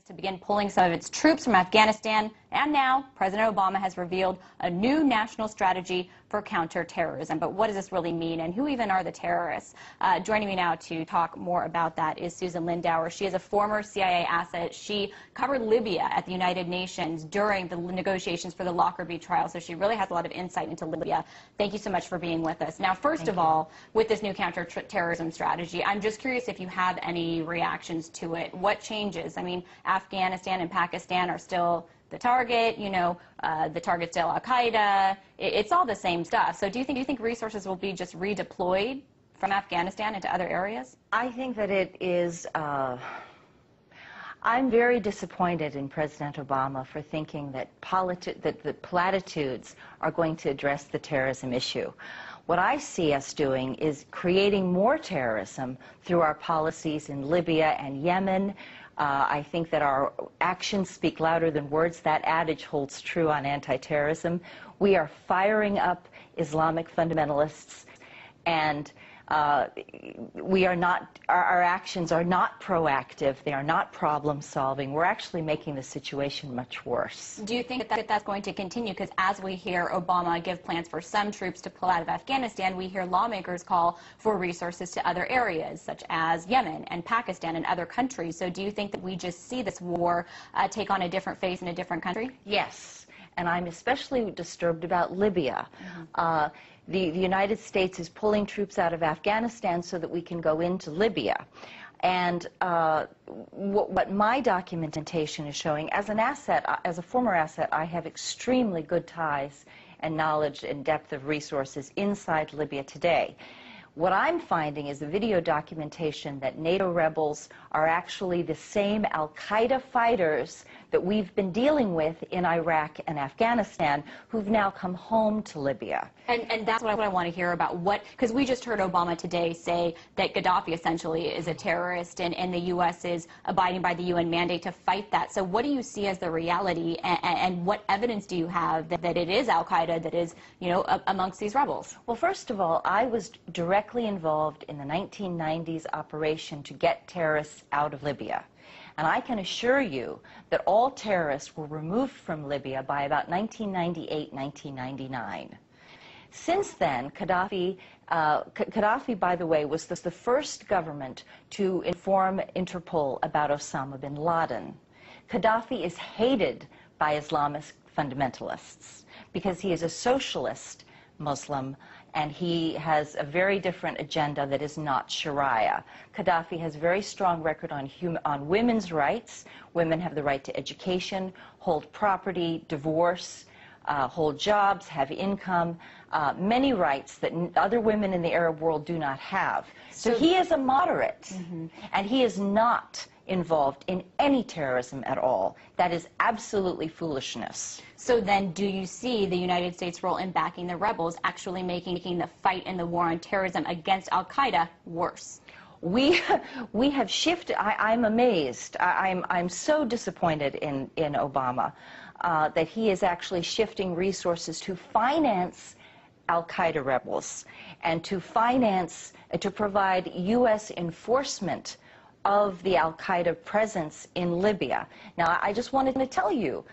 to begin pulling some of its troops from Afghanistan, and now President Obama has revealed a new national strategy for counterterrorism. But what does this really mean, and who even are the terrorists? Joining me now to talk more about that is Susan Lindauer. She is a former CIA asset. She covered Libya at the United Nations during the negotiations for the Lockerbie trial, so she really has a lot of insight into Libya. Thank you so much for being with us. Now, first of all, with this new counterterrorism strategy, I'm just curious if you have any reactions to it. What changes? I mean, Afghanistan and Pakistan are still the target, the target's still Al-Qaeda. It's all the same stuff. So do you think resources will be just redeployed from Afghanistan into other areas? I think that it is, I'm very disappointed in President Obama for thinking that the platitudes are going to address the terrorism issue. What I see us doing is creating more terrorism through our policies in Libya and Yemen. I think that our actions speak louder than words. That adage holds true on anti-terrorism. We are firing up Islamic fundamentalists, and our actions are not proactive. They are not problem solving. We're actually making the situation much worse. Do you think that that's going to continue? Because as we hear Obama give plans for some troops to pull out of Afghanistan, we hear lawmakers call for resources to other areas, such as Yemen and Pakistan and other countries. So do you think that we just see this war take on a different face in a different country? Yes, and I'm especially disturbed about Libya. The United States is pulling troops out of Afghanistan so that we can go into Libya. And what my documentation is showing, as an asset, as a former asset, I have extremely good ties and knowledge and depth of resources inside Libya today. What I'm finding is the video documentation that NATO rebels are actually the same Al-Qaeda fighters that we've been dealing with in Iraq and Afghanistan, who've now come home to Libya. And that's what I want to hear about. Because we just heard Obama today say that Gaddafi essentially is a terrorist, and the U.S. is abiding by the UN mandate to fight that. So what do you see as the reality, and what evidence do you have that it is Al-Qaeda that is, amongst these rebels? Well, first of all, I was directly involved in the 1990s operation to get terrorists out of Libya. And I can assure you that all terrorists were removed from Libya by about 1998, 1999. Since then, Gaddafi, by the way, was the first government to inform Interpol about Osama bin Laden. Gaddafi is hated by Islamist fundamentalists because he is a socialist Muslim, and he has a very different agenda that is not Sharia. Gaddafi has a very strong record on women's rights. Women have the right to education, hold property, divorce, hold jobs, have income, many rights that other women in the Arab world do not have. So he is a moderate, and he is not involved in any terrorism at all. That is absolutely foolishness. So then do you see the United States' role in backing the rebels actually making the fight in the war on terrorism against Al-Qaeda worse? We have shifted. I'm amazed. I'm so disappointed in Obama that he is actually shifting resources to finance Al-Qaeda rebels and to provide U.S. enforcement of the Al-Qaeda presence in Libya. Now, I just wanted to tell you,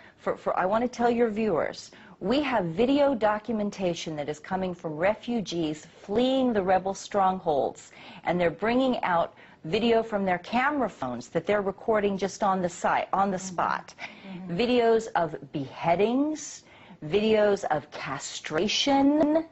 I want to tell your viewers, we have video documentation that is coming from refugees fleeing the rebel strongholds, and they're bringing out video from their camera phones that they're recording just on the spot. Videos of beheadings, videos of castration,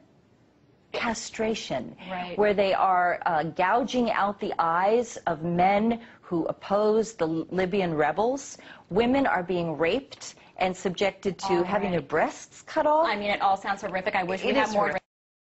right, where they are gouging out the eyes of men who oppose the Libyan rebels. Women are being raped and subjected to having their breasts cut off. I mean, it all sounds horrific. I wish we had more